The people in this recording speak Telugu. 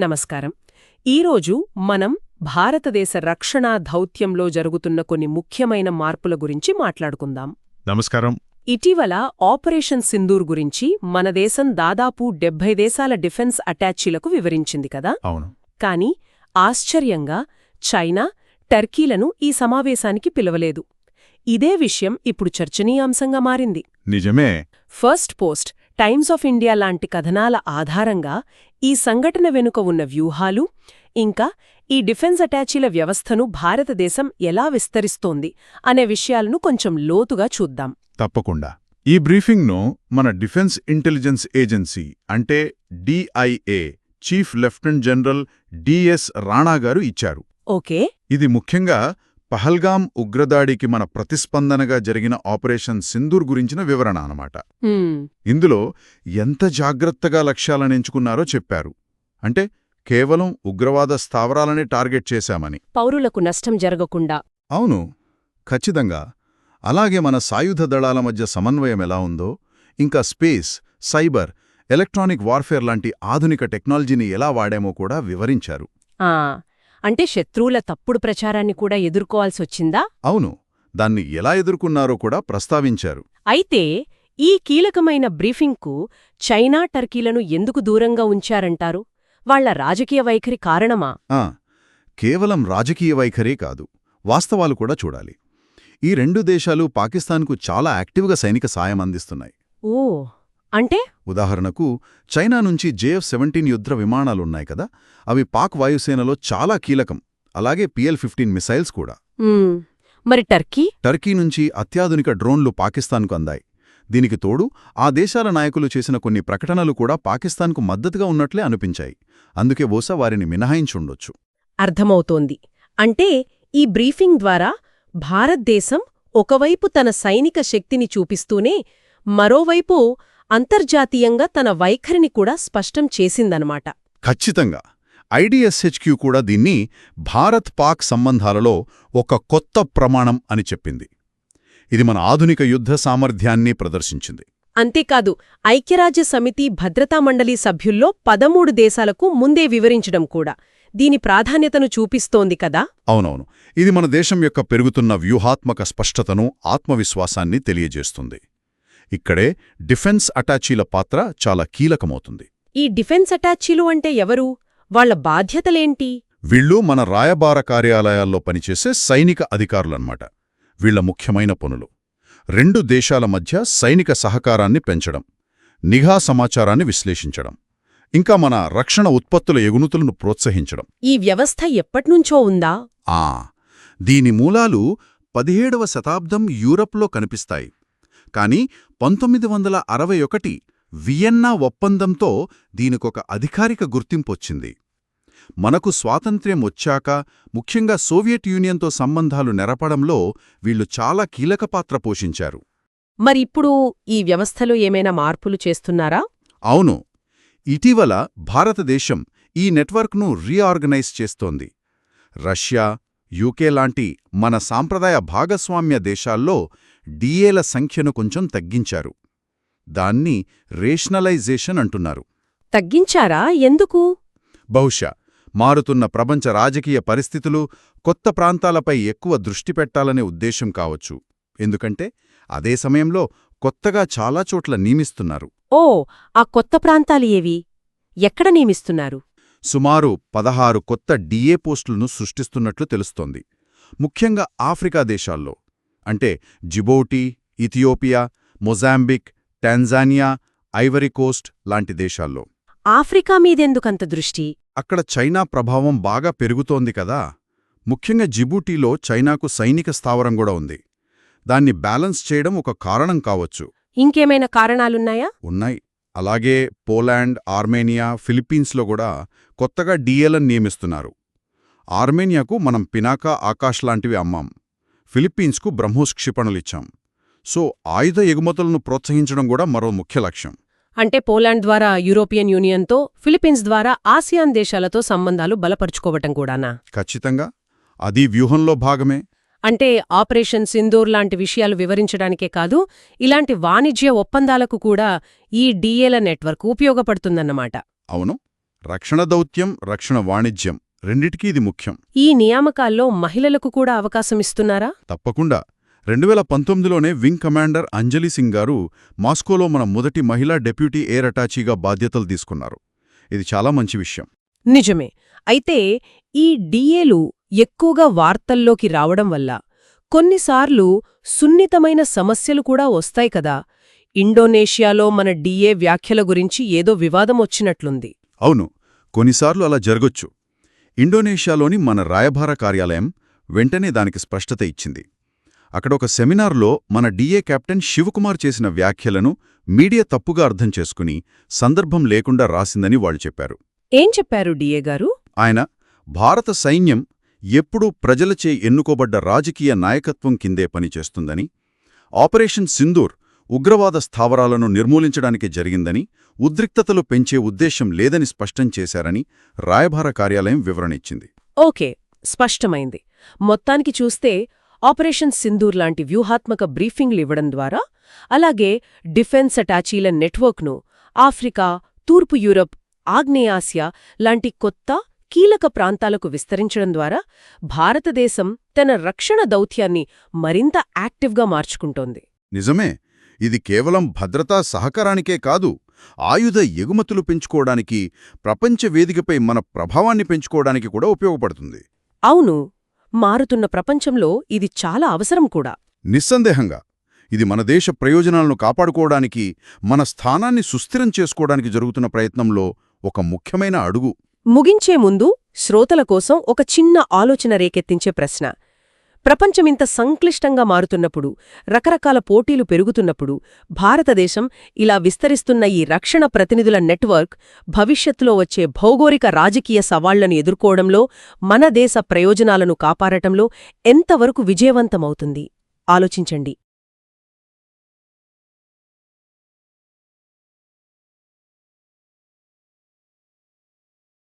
నమస్కారం. ఈరోజు మనం భారతదేశ రక్షణా దౌత్యంలో జరుగుతున్న కొన్ని ముఖ్యమైన మార్పుల గురించి మాట్లాడుకుందాం. నమస్కారం. ఇటీవల ఆపరేషన్ సింధూర్ గురించి మన దేశం దాదాపు 70 దేశాల డిఫెన్స్ అటాచీలకు వివరించింది కదా. అవును. కాని ఆశ్చర్యంగా చైనా, టర్కీలను ఈ సమావేశానికి పిలవలేదు. ఇదే విషయం ఇప్పుడు చర్చనీయాంశంగా మారింది. నిజమే. First post, times of India లాంటి కథనాల ఆధారంగా ఈ సంఘటన వెనుక ఉన్న వ్యూహాలు, ఇంకా ఈ డిఫెన్స్ అటాచీల వ్యవస్థను భారతదేశం ఎలా విస్తరిస్తోంది అనే విషయాలను కొంచెం లోతుగా చూద్దాం. తప్పకుండా. ఈ బ్రీఫింగ్ను మన డిఫెన్స్ ఇంటెలిజెన్స్ ఏజెన్సీ అంటే DIA chief lieutenant general DS Rana గారు ఇచ్చారు. ఓకే. ఇది ముఖ్యంగా పహల్గాం ఉగ్రదాడికి మన ప్రతిస్పందనగా జరిగిన ఆపరేషన్ సింధూర్ గురించిన వివరణ అన్నమాట. ఇందులో ఎంత జాగ్రత్తగా లక్ష్యాలను ఎంచుకున్నారో చెప్పారు. అంటే కేవలం ఉగ్రవాద స్థావరాలనే టార్గెట్ చేశామని, పౌరులకు నష్టం జరగకుండా. అవును, ఖచ్చితంగా. అలాగే మన సాయుధ దళాల మధ్య సమన్వయం ఎలా ఉందో, ఇంకా స్పేస్, సైబర్, ఎలక్ట్రానిక్ వార్ఫేర్ లాంటి ఆధునిక టెక్నాలజీని ఎలా వాడామో కూడా వివరించారు. అంటే శత్రువుల తప్పుడు ప్రచారాన్ని కూడా ఎదుర్కోవాల్సొచ్చిందా? అవును, దాన్ని ఎలా ఎదుర్కొన్నారో కూడా ప్రస్తావించారు. అయితే ఈ కీలకమైన బ్రీఫింగ్కు చైనా, టర్కీలను ఎందుకు దూరంగా ఉంచారంటారు? వాళ్ల రాజకీయ వైఖరి కారణమా? కేవలం రాజకీయ వైఖరే కాదు, వాస్తవాలు కూడా చూడాలి. ఈ రెండు దేశాలు పాకిస్తాన్కు చాలా యాక్టివ్గా సైనిక సాయం అందిస్తున్నాయి. ఓ, అంటే? ఉదాహరణకు చైనా నుంచి JF-17 యుద్ధ విమానాలున్నాయి కదా, అవి పాక్ వాయుసేనలో చాలా కీలకం. అలాగే PL-15 మిసైల్స్ కూడా. మరి టర్కీ నుంచి అత్యాధునిక డ్రోన్లు పాకిస్తాన్కు అందాయి. దీనికి తోడు ఆ దేశాల నాయకులు చేసిన కొన్ని ప్రకటనలు కూడా పాకిస్తాన్కు మద్దతుగా ఉన్నట్లే అనిపించాయి. అందుకే బహుశా వారిని మినహాయించుండొచ్చు. అర్థమవుతోంది. అంటే ఈ బ్రీఫింగ్ ద్వారా భారతదేశం ఒకవైపు తన సైనిక శక్తిని చూపిస్తూనే మరోవైపు అంతర్జాతీయంగా తన వైఖరిని కూడా స్పష్టం చేసిందనమాట. ఖచ్చితంగా. IDSHQ కూడా దీన్ని భారత్-పాక్ సంబంధాలలో ఒక కొత్త ప్రమాణం అని చెప్పింది. ఇది మన ఆధునిక యుద్ధ సామర్థ్యాన్ని ప్రదర్శించింది. అంతేకాదు, ఐక్యరాజ్యసమితి భద్రతామండలి సభ్యుల్లో 13 దేశాలకు ముందే వివరించడం కూడా దీని ప్రాధాన్యతను చూపిస్తోంది కదా. అవునవును, ఇది మన దేశం యొక్క పెరుగుతున్న వ్యూహాత్మక స్పష్టతను, ఆత్మవిశ్వాసాన్ని తెలియజేస్తుంది. ఇక్కడే డిఫెన్స్ అటాచీల పాత్ర చాలా కీలకమవుతుంది. ఈ డిఫెన్స్ అటాచీలు అంటే ఎవరు? వాళ్ల బాధ్యతలేంటి? వీళ్ళు మన రాయబార కార్యాలయాల్లో పనిచేసే సైనిక అధికారులన్నమాట. వీళ్ల ముఖ్యమైన పనులు రెండు దేశాల మధ్య సైనిక సహకారాన్ని పెంచడం, నిఘా సమాచారాన్ని విశ్లేషించడం, ఇంకా మన రక్షణ ఉత్పత్తుల ఎగుమతులను ప్రోత్సహించడం. ఈ వ్యవస్థ ఎప్పట్నుంచో ఉందా? దీని మూలాలు 17వ శతాబ్దం యూరప్లో కనిపిస్తాయి. కాని 1961 వియన్నా ఒప్పందంతో దీనికొక అధికారిక గుర్తింపొచ్చింది. మనకు స్వాతంత్ర్యం వచ్చాక ముఖ్యంగా సోవియట్ యూనియన్తో సంబంధాలు నెరపడంలో వీళ్లు చాలా కీలక పాత్ర పోషించారు. మరిప్పుడు ఈ వ్యవస్థలో ఏమైనా మార్పులు చేస్తున్నారా? అవును, ఇటీవల భారతదేశం ఈ నెట్వర్క్ను రీఆర్గనైజ్ చేస్తోంది. రష్యా, UK లాంటి మన సాంప్రదాయ భాగస్వామ్య దేశాల్లో DAల సంఖ్యను కొంచెం తగ్గించారు. దాన్ని రేషనలైజేషన్ అంటున్నారు. తగ్గించారా? ఎందుకు? బహుశా మారుతున్న ప్రపంచ రాజకీయ పరిస్థితులు కొత్త ప్రాంతాలపై ఎక్కువ దృష్టి పెట్టాలనే ఉద్దేశం కావచ్చు. ఎందుకంటే అదే సమయంలో కొత్తగా చాలా చోట్ల నియమిస్తున్నారు. ఆ కొత్త ప్రాంతాలు ఏవి? ఎక్కడ నియమిస్తున్నారు? సుమారు 16 కొత్త DA పోస్టులను సృష్టిస్తున్నట్లు తెలుస్తోంది. ముఖ్యంగా ఆఫ్రికా దేశాల్లో, అంటే Djibouti, Ethiopia, Mozambique, Tanzania, Ivory Coast లాంటి దేశాల్లో. ఆఫ్రికా మీదెందుకంత దృష్టి? అక్కడ చైనా ప్రభావం బాగా పెరుగుతోంది కదా. ముఖ్యంగా జిబూటీలో చైనాకు సైనిక స్థావరం కూడా ఉంది. దాన్ని బ్యాలెన్స్ చేయడం ఒక కారణం కావచ్చు. ఇంకేమైనా కారణాలున్నాయా? ఉన్నాయి. అలాగే పోలాండ్, ఆర్మేనియా, ఫిలిప్పీన్స్లో కూడా కొత్తగా DAలను నియమిస్తున్నారు. ఆర్మేనియాకు మనం పినాకా, ఆకాష్ లాంటివి అమ్మాం. ఫిలిప్పీన్స్కు బ్రహ్మోస్ క్షిపణులిచ్చాం. సో ఆయుధ ఎగుమతులను ప్రోత్సహించడం కూడా మరో ముఖ్య లక్ష్యం. అంటే పోలాండ్ ద్వారా యూరోపియన్ యూనియన్తో, ఫిలిప్పీన్స్ ద్వారా ఆసియాన్ దేశాలతో సంబంధాలు బలపరుచుకోవటం కూడానా? ఖచ్చితంగా. అది వ్యూహంలో భాగమే. అంటే ఆపరేషన్ సింధూర్ లాంటి విషయాలు వివరించడానికే కాదు, ఇలాంటి వాణిజ్య ఒప్పందాలకు కూడా ఈ DAల నెట్వర్క్ ఉపయోగపడుతుందన్నమాట. అవును. రక్షణ దౌత్యం, రక్షణ వాణిజ్యం రెండిటికీ ఇది ముఖ్యం. ఈ నియామకాల్లో మహిళలకు కూడా అవకాశమిస్తున్నారా? తప్పకుండా 2019లోనే వింగ్ కమాండర్ అంజలి సింగ్ గారు మాస్కోలో మన మొదటి మహిళా డెప్యూటీ ఎయిర్ అటాచీగా బాధ్యతలు తీసుకున్నారు. ఇది చాలా మంచి విషయం. నిజమే. అయితే ఈ డిఏలు ఎక్కువగా వార్తల్లోకి రావడం వల్ల కొన్నిసార్లు సున్నితమైన సమస్యలు కూడా వస్తాయి కదా. ఇండోనేషియాలో మన డిఏ వ్యాఖ్యల గురించి ఏదో వివాదం వచ్చినట్లుంది. అవును, కొన్నిసార్లు అలా జరగొచ్చు. ఇండోనేషియాలోని మన రాయబార కార్యాలయం వెంటనే దానికి స్పష్టత ఇచ్చింది. అక్కడ ఒక సెమినార్లో మన డిఏ కెప్టెన్ శివకుమార్ చేసిన వ్యాఖ్యలను మీడియా తప్పుగా అర్థం చేసుకుని సందర్భం లేకుండా రాసిందని వాళ్ళు చెప్పారు. ఏం చెప్పారు డిఏ గారు? ఆయన భారత సైన్యం ఎప్పుడూ ప్రజలచే ఎన్నుకోబడ్డ రాజకీయ నాయకత్వం కిందే పనిచేస్తుందని, ఆపరేషన్ సింధూర్ ఉగ్రవాద స్థావరాలను నిర్మూలించడానికి జరిగిందని, ఉద్రిక్తతలు పెంచే ఉద్దేశం లేదని స్పష్టం చేశారని రాయబార కార్యాలయం వివరణ ఇచ్చింది. ఓకే, స్పష్టమైంది. మొత్తానికి చూస్తే ఆపరేషన్ సింధూర్ లాంటి వ్యూహాత్మక బ్రీఫింగ్లు ఇవ్వడం ద్వారా, అలాగే డిఫెన్స్ అటాచీల నెట్వర్క్ను ఆఫ్రికా, తూర్పు యూరప్, ఆగ్నేయాసియా లాంటి కొత్త కీలక ప్రాంతాలకు విస్తరించడం ద్వారా భారతదేశం తన రక్షణ దౌత్యాన్ని మరింత యాక్టివ్గా మార్చుకుంటోంది. నిజమే. ఇది కేవలం భద్రతా సహకారానికే కాదు, ఆయుధ ఎగుమతులు పెంచుకోవడానికి, ప్రపంచ వేదికపై మన ప్రభావాన్ని పెంచుకోవడానికి కూడా ఉపయోగపడుతుంది. అవును, మారుతున్న ప్రపంచంలో ఇది చాలా అవసరం కూడా. నిస్సందేహంగా ఇది మన దేశ ప్రయోజనాలను కాపాడుకోవడానికి, మన స్థానాన్ని సుస్థిరం చేసుకోవడానికి జరుగుతున్న ప్రయత్నంలో ఒక ముఖ్యమైన అడుగు. ముగించే ముందు శ్రోతల కోసం ఒక చిన్న ఆలోచన రేకెత్తించే ప్రశ్న. ప్రపంచమింత సంక్లిష్టంగా మారుతున్నప్పుడు, రకరకాల పోటీలు పెరుగుతున్నప్పుడు, భారతదేశం ఇలా విస్తరిస్తున్న ఈ రక్షణ ప్రతినిధుల నెట్వర్క్ భవిష్యత్తులో వచ్చే భౌగోళిక రాజకీయ సవాళ్లను ఎదుర్కోవడంలో, మన దేశ ప్రయోజనాలను కాపాడటంలో ఎంతవరకు విజయవంతమవుతుంది? ఆలోచించండి.